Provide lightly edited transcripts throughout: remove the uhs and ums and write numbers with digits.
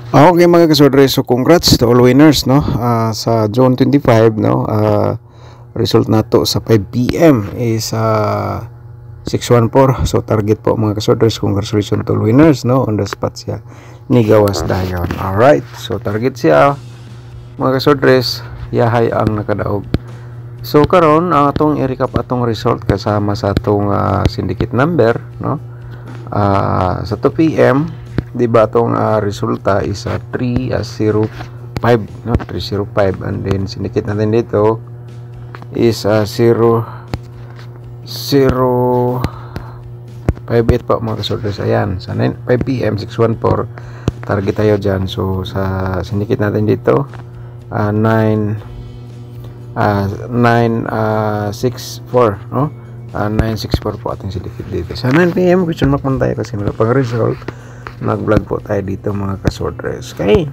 Okay mga kasodre, so congrats to all winners no. Sa June 25 no, result nato sa 5 PM is 614. So target po mga kasodres, congratulations to all winners no, on the spot siya ni Gawas dayon. Alright, so target siya mga kasodres, yahay ang nakadaog. So karon ang atong i-recap atong result kasama sa atong syndicate number no. Sa 2 PM di ba atong resulta is 305 no, 305, and then syndicate natin dito is 0058 po mga kasordes. Ayan, sa 5 PM 614 target tayo dyan. So sa syndicate natin dito 964 no, 964 po ating syndicate dito. Sa 9 PM question mark man tayo kasi wala pang result. Nag-vlog po tayo dito mga kasordres. Okay,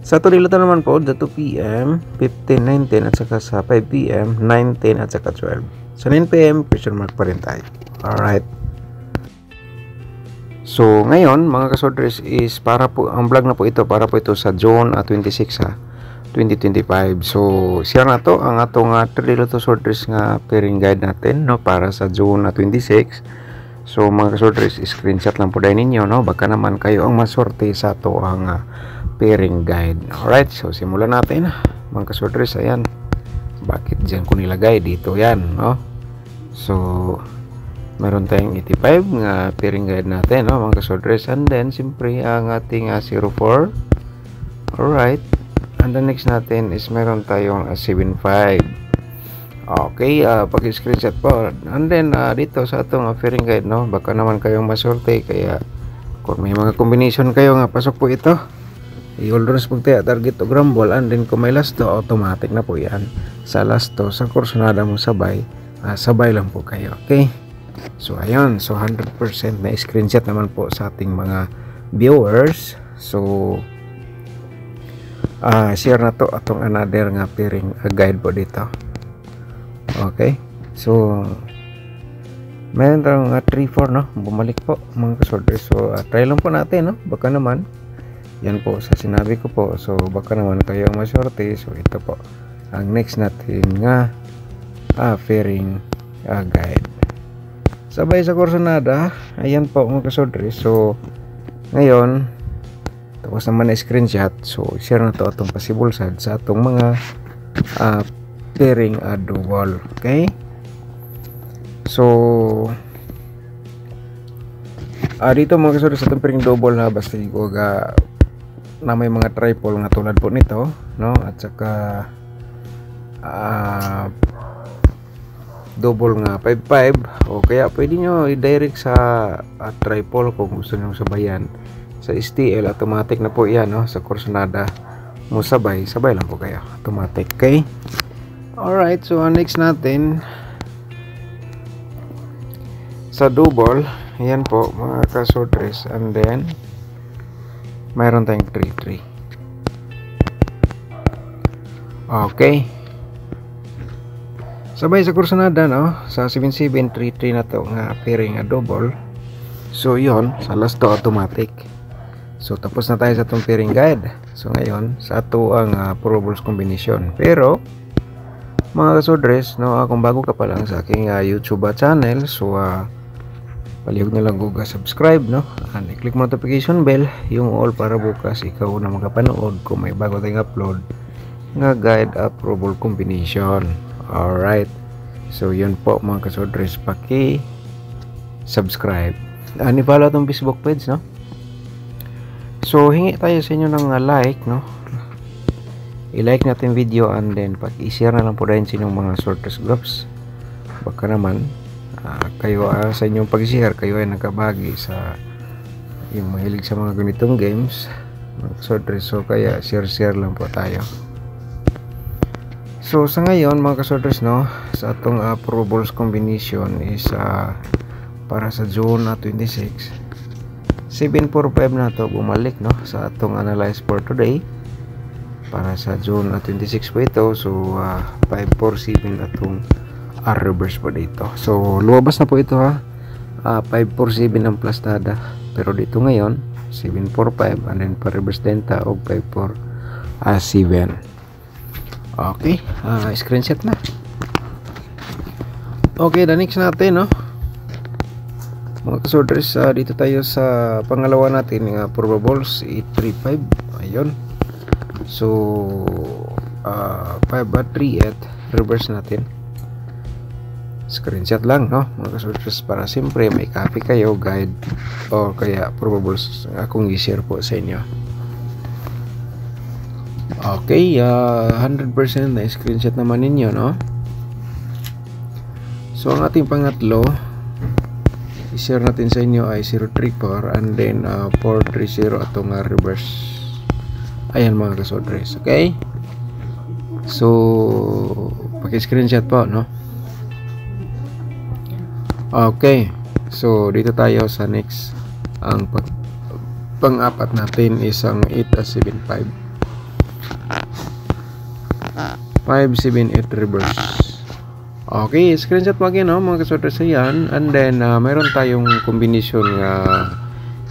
sa tulilatan naman po the 2 PM 15, 19 at saka sa 5 PM 19 at saka 12. Sa 9 PM question mark pa rin tayo. Alright, so ngayon mga kasordres is para po ang vlog na po ito, para po ito sa June 26 2025. So share na to ang atong triloto sordres nga pairing guide natin no, para sa June 26. So mga kasordres, screenshot lang po dahil ninyo no, baka naman kayo ang masorte sa to ang pairing guide. Alright, so simulan natin mga kasordres. Ayan, bakit dyan ko nilagay dito yan no. So meron tayong 85 nga pairing guide natin no mga kasordres, and then siyempre ang ating 04. Alright, and the next natin is meron tayong 75. Okay, pag-screenshot po. And then dito sa atong pairing guide no, baka naman kayong masorte, kaya kung may mga combination kayo nga pasok po ito, i-always pagtaya target to grumble, and then kung may last to automatic na po yan. Sa last to sa kursunada mo sabay, sabay lang po kayo. Okay, so ayun, so 100% na screenshot naman po sa ating mga viewers. So share na to atong another nga pairing guide po dito. Okay, so meron tayong 3-4 no, bumalik po mga kasordres. So try lang po natin no, baka naman yan po sa sinabi ko po, so baka naman kayo ang masorte. So ito po ang next natin nga pairing guide sabay sa kursunada. Ayan po mga kasordres, so ngayon tapos naman na screenshot, so share na to atong possible side sa atong mga pairing double. Okay, so dito mga kasordres sa itong pairing double basta ko na may mga triple nga tulad po nito no, at saka double nga 5-5, o kaya pwede nyo i-direct sa triple kung gusto nyo sabayan. Sa STL automatic na po yan no, sa kursunada mo sabay lang po kayo automatic. Okay, alright, so next natin sa double, ayan po mga kasordres, and then mayroon tayong 3-3. Okay, sabay sa kursunada no, sa 7-7 3-3 na to nga pairing double. So yon, sa last to automatic. So tapos na tayo sa itong pairing guide. So ngayon sa ato ang probables combination. Pero mga kasordres no, kung bago ka pa lang sa aking YouTube channel, so palihog na lang kung subscribe no, and i-click mo notification bell yung all para bukas ikaw na makapanood kung may bago tayong upload nga guide probable combination. Alright, so yun po mga kasordres, paki subscribe, i-follow itong Facebook page no. So hingi tayo sa inyo ng like no, i-like natin video, and then pag-i-share na lang po rin sa inyong mga sorters groups. Baka naman kayo sa inyong pag-share kayo ay nakabagi sa yung mahilig sa mga ganitong games mga sorters. So kaya share lang po tayo. So sa ngayon mga kasorters no, sa atong probables combination is para sa June 26 745 na to bumalik no, sa atong analyze for today para sa June 26 po ito. So 547 atong reverse po dito. So lumabas na po ito 547 ang plastada, pero dito ngayon 745, and then pa reverse denta og 547. Okay, screenshot na. Okay, the next natin, no, mga kasodres, dito tayo sa pangalawa natin nga probables 835. Ayun, so 5 at reverse natin. Screenshot lang, no, mga kasodres, para siyempre may copy kayo, guide o kaya probables akong i-share po sa inyo. Okay, 100% na screenshot naman ninyo, no. So ang ating pangatlo i-share natin sa inyo ay 034, and then 430 atong reverse. Ayan mga kasodres. Okay, so paki-screenshot po, no. Okay, so dito tayo sa next. Ang pang-apat natin is ang 875 578 reverse. Okay, screenshot mo again, no, mga kasodres. Ayan, and then mayroon tayong combination nga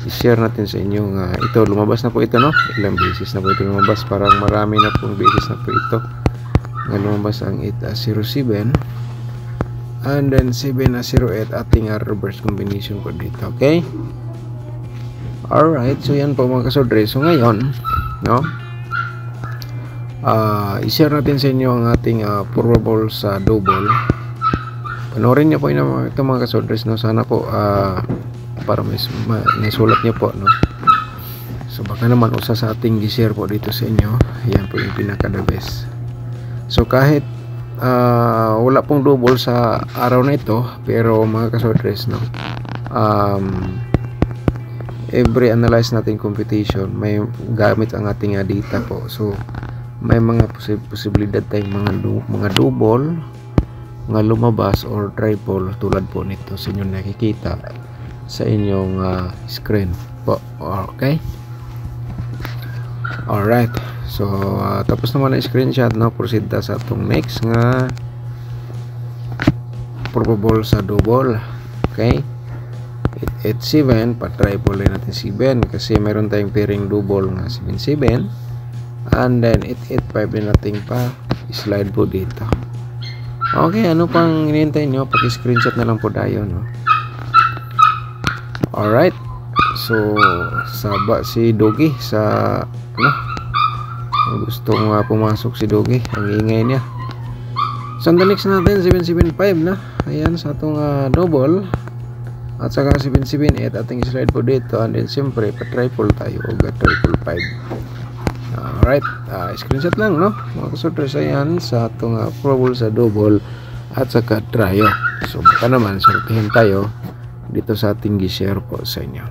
i-share natin sa inyo nga ito, lumabas na po ito, no, ilang beses na po ito lumabas, parang marami na pong beses na po ito nga lumabas ang 807 and then 708 ating reverse combination po dito. Okay, alright, so yan po mga kasodres. So ngayon, no, i-share natin sa inyo ang ating probable sa double. Panoorin niyo po ito mga kasodres, no, sana po para may sulat niyo po, no. So baka naman usa sa ating i-share po dito sa inyo. Yan po yung pinaka the best. So kahit wala pong double sa araw na ito, pero mga kasodres, no, every analyze natin computation may gamit ang ating data po. So may mga posibilidad tayong mga double nga lumabas or triple tulad po nito sa inyong nakikita sa inyong screen po. Okay, alright, so tapos naman ang screenshot, no, proceed ta sa atong next nga probable sa double. Okay, 887 pa triple natin 7 kasi meron tayong pairing double nga 77, and then 885 din natin pa slide po dito. Okay, ano pang hinihintay nyo? Paki-screenshot na lang po tayo, no. Alright, so saba si Dogi sa ano, gustong pumasok si Dogi, ang ingay niya. So ang next natin 775 na, ayan sa atong double, at saka 778 ating slide po dito, and then siyempre pa triple tayo o triple 5. Alright, screenshot lang, no, mga kasodres. Ayan sa atong probable sa double at saka trio. So baka naman sortihin tayo dito sa ating i-share po sa inyo.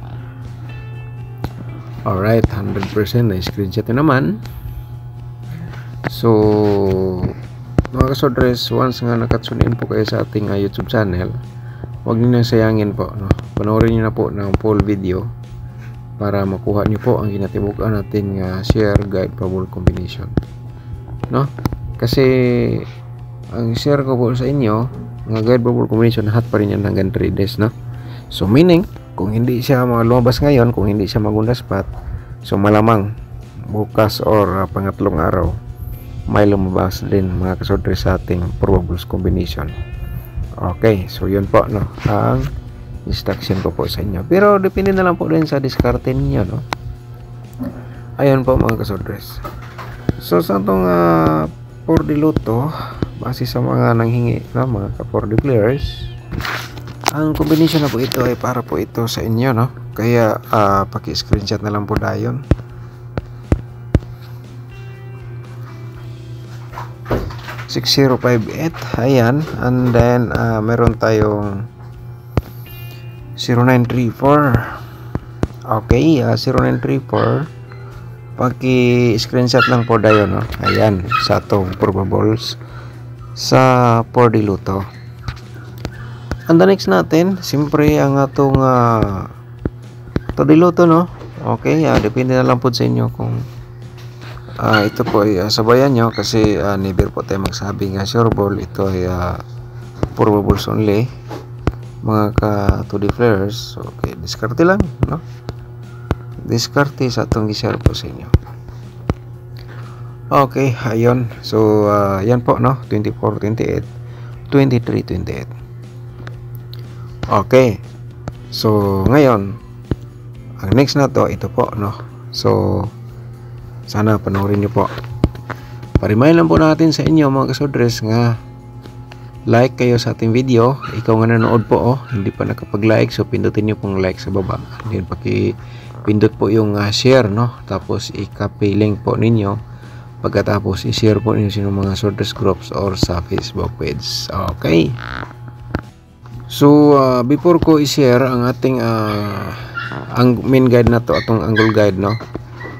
Alright, 100% na screenshot na naman. So mga kasodres, once nga nakatune in po kayo sa ating YouTube channel, huwag niyo nang sayangin po, no, panoorin niyo na po ng full video para makuha niyo po ang ginatibukan natin nga share guide probable combination, no, kasi ang share ko po sa inyo nga guide probable combination hot pa rin yan hanggang 3 days, no. So meaning kung hindi siya lumabas ngayon, kung hindi siya magunda spot, so malamang bukas or pangatlong araw may lumabas din mga kasodres sa ating probable combination. Okay, so yun po, no, ang instruction ko po sa inyo, pero depende na lang po din sa diskarte ninyo, no. Ayun po mga kasodres. So sa itong 4D Lotto, base sa mga nanghingi na mga ka-4D players, ang combination na po ito ay para po ito sa inyo, no, kaya paki-screenshot na lang po dayon. $6058, ayan, and then meron tayong 0934. Okay, 0934, paki-screenshot lang po dayon, no. Ayan sa atong probables sa 4D Lotto. And the next natin, siyempre ang atong 2D Lotto, no. Okay, depende na lang po sa inyo kung ito po ay sabayan nyo, kasi never po tayo magsabi nga sure ball. Ito ay probables only mga ka 2D players. Okay, diskarte lang, no. diskarte sa atong gi-share po sa inyo. Okay, ayun. So, yan po, no? 24, 28, 23, 28. Okay. So, ngayon, ang next na to, ito po, no? So, sana panoorin nyo po. Parimahin lang po natin sa inyo, mga kasodres, nga like kayo sa ating video. Ikaw nga nanood po, hindi pa nakapag-like, so pindutin nyo pong like sa baba. Then, pindot po yung share, no? Tapos, i-copy link po ninyo. Pagkatapos, i-share po ninyo sa mga Swordress groups or sa Facebook page. Okay. So, before ko i-share ang ating ang main guide na to, atong angle guide, no?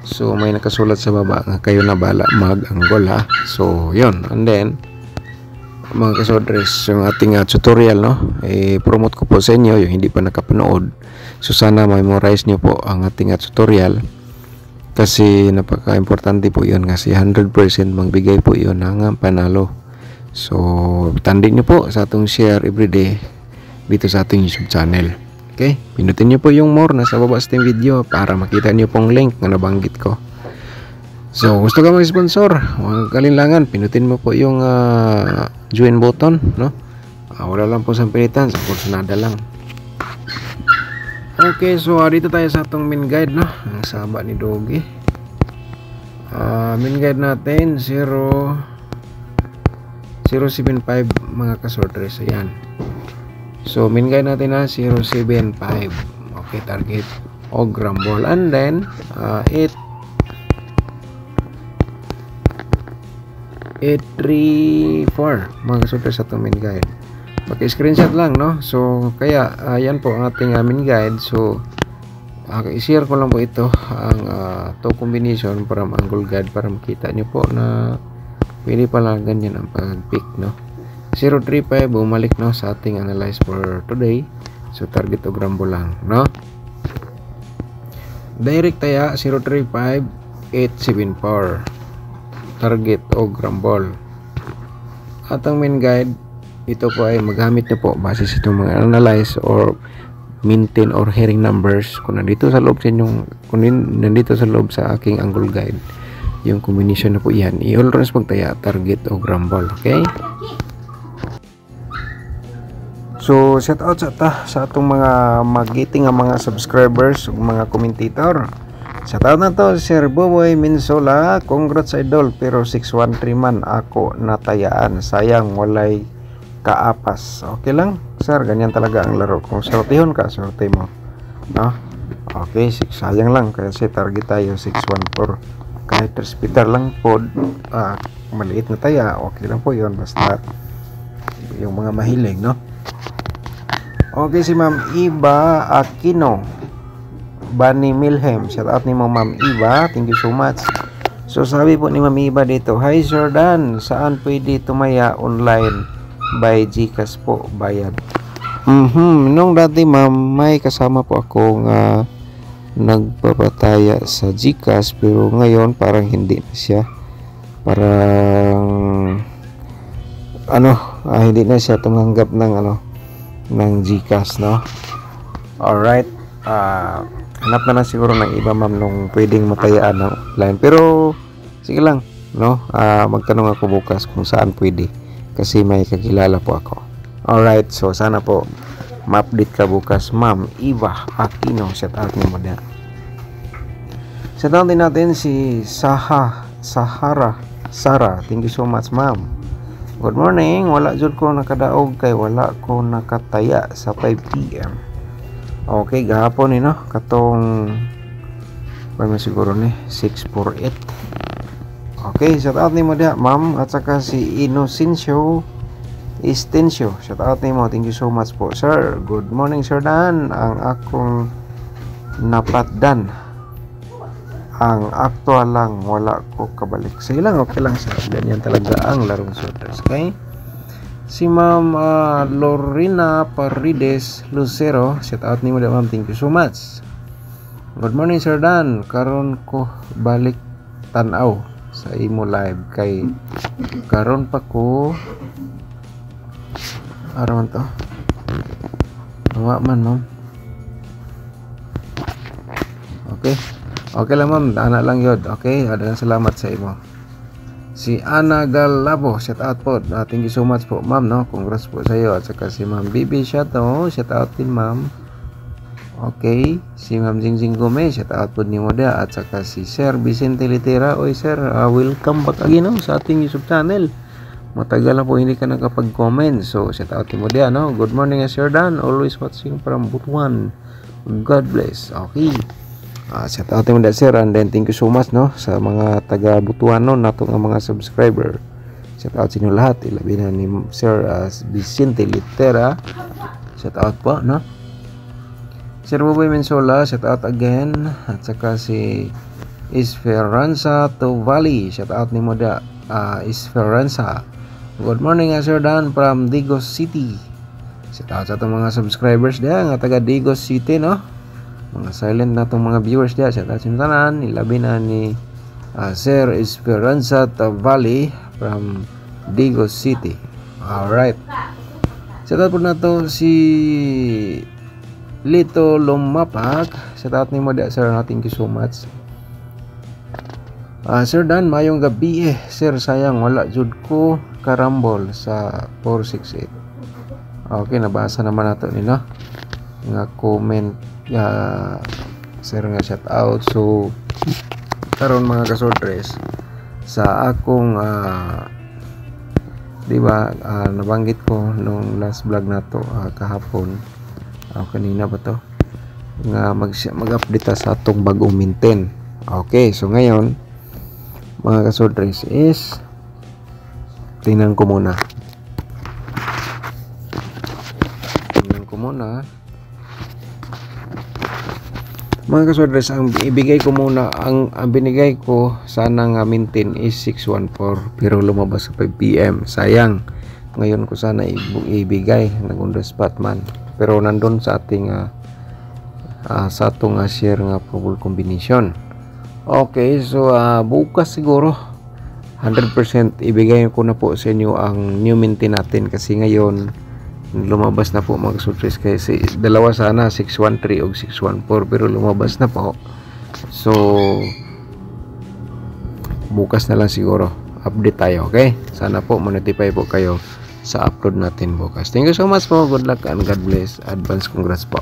So, may nakasulat sa baba nga kayo na bala mag-angle, ha? So, yun. And then, mga kasodres, yung ating tutorial, no? Promote ko po sa inyo, yung hindi pa nakapanood. So, sana memorize nyo po ang ating tutorial. Kasi napaka-importante po yun kasi 100% magbigay po yun ng panalo. So, tandin nyo po sa atong share everyday dito sa ating YouTube channel. Okay? Pinutin nyo po yung more na sa baba sa ating video para makita nyo pong link na nabanggit ko. So, gusto ka mag-sponsor? Huwag kalinlangan. Pinutin mo po yung join button, no? Wala lang po sa pilitan. Sa kursunada lang. Okay, so dito tayo sa atong main guide, no? Ang saba ni Doggy. Main guide natin 075 mga kasordres. Ayan. So main guide natin na 075. Okay, target o grumble. And then 834 mga kasordres sa atong main guide. Paki-screenshot lang, no? So, kaya, yan po ang ating main guide. So, i-share ko lang po ito, ang to combination from angle guide para makita nyo po na pwede pala ganyan ang pag-pick, no? 035, bumalik, no, sa ating analyze for today. So, target o grumble lang, no? Direct taya, 035, 874. Target o grumble. At ang main guide, ito po ay magamit nyo po base sa itong mga analyze or maintain or hearing numbers. Kung nandito sa loob sa inyong, kung nandito sa loob sa aking angle guide, yung combination na po yan, i-always magtaya target o grumble. Okay? So, shout out sa atong mga magiting nga mga subscribers ug mga commentator. Shout out na to Sir Boboy Minsola. Congrats idol, pero 613 man ako natayaan. Sayang walay kaapas. Okay lang, sir, ganyan talaga ang laro. Kung sortihon ka, sorte mo, no? Okay, sayang lang kasi target tayo 614. Kahit repeater lang po, maliit na taya, okay lang po yun, basta yung mga mahilig, no? Okay, si Ma'am Iba Aquino Bani Milhem, shout out ni mo Ma'am Iba, thank you so much. So sabi po ni Ma'am Iba dito, hi Sir Dan, saan pwede tumaya online? By Gcash po, bayad. Nung dati ma'am, may kasama po ako nga nagpapataya sa Gcash, pero ngayon parang hindi na siya. Parang hindi na siya tumanggap ng ng Gcash, no? Alright. Hanap na lang siguro ng iba ma'am nung pwedeng matayaan ng online. Pero sige lang, no? Magtanong ako bukas kung saan pwede. Kasi may kakilala po ako. Alright, so sana po ma-update ka bukas, Ma'am Iva Aquino. Shout out mo na. Shout out din natin si Sara. Thank you so much, Ma'am. Good morning. Wala jud ko nakadaog kay wala ko nakataya sa 5 PM. Okay, gahapon ni, no? Katong ano siguro ni 648. Okay, shout out nimo dia, ma'am, at saka si Inocencio Estencio. Shout out nimo, thank you so much po, sir. Good morning, Sir Dan. Ang akong napatdan. Ang actual lang, wala ko kabalik. Sige lang, okay lang, sir. Ganyan talaga ang larong Swordress, okay? Si Ma'am Lorena Parides Lucero, shout out nimo dia, ma'am, thank you so much. Good morning, Sir Dan. Karon ko balik tanaw sa imo live kay karon pa ko araw to awa man, ma'am. Okay. Okay lang ma'am, ana lang yun. Okay, adang salamat sa imo. Si Ana Galabo, shout out po. Thank you so much po ma'am, no? Congrats po sa iyo. At saka si ma'am Bibi, shout out din ma'am. Okay, si ma'am Jingjing Gomez, shout out po ni Moda. At saka si Sir Vicente Litera. Oy sir, welcome back again, no? Sa ating YouTube channel. Matagal na po hindi ka nakapag-comment. So, shout out ni Moda, no? Good morning, Sir Dan. Always watching from Butuan. God bless. Okay. Shout out mo sir, and then thank you so much, no, sa mga taga Butuan, no, nato nga mga subscriber. Shout out sa inyo lahat, ilabi na ni Sir Vicente Litera. Shout out po, no. Sir Buboy Mensola, shout out again. At saka si Esperanza Tovali, shout out ni Moda. Esperanza, good morning, Sir Dan from Digos City. Shout out sa itong mga subscribers diya nga taga Digos City, no. Mga silent na itong mga viewers diya. Shout out sa tanan, ilabi na ni Sir Esperanza Tavali from Digos City. Alright, shout out po na to si Lito Lumapak. Shout out ni mo diya sir, thank you so much. Sir Dan, mayong gabi sir, sayang wala jud ko karambol sa 468. Okay, nabasa naman nato ni, no, nga comment sir nga shout out. So karon mga kasodres, sa akong di ba nabanggit ko nung last vlog nato kahapon, kanina ba to, nga mag-update sa atong bagong maintain. Okay, so ngayon mga kasodres is tingnan ko muna mga kasodres, ang ibigay ko muna, ang binigay ko sana nga maintain is 614 pero lumabas sa 5 PM. Sayang, ngayon ko sana ibigay nag on the spot man, pero nandun sa ating sa atong share nga probable combination. Okay, so bukas siguro 100% ibigay ko na po sa inyo ang new maintain natin, kasi ngayon lumabas na po mga kasodres, kasi dalawa sana 613 o 614 pero lumabas na po. So bukas na lang siguro update tayo. Okay, sana po ma-notify po kayo sa upload natin bukas. Thank you so much po, good luck and God bless. Advance congrats po.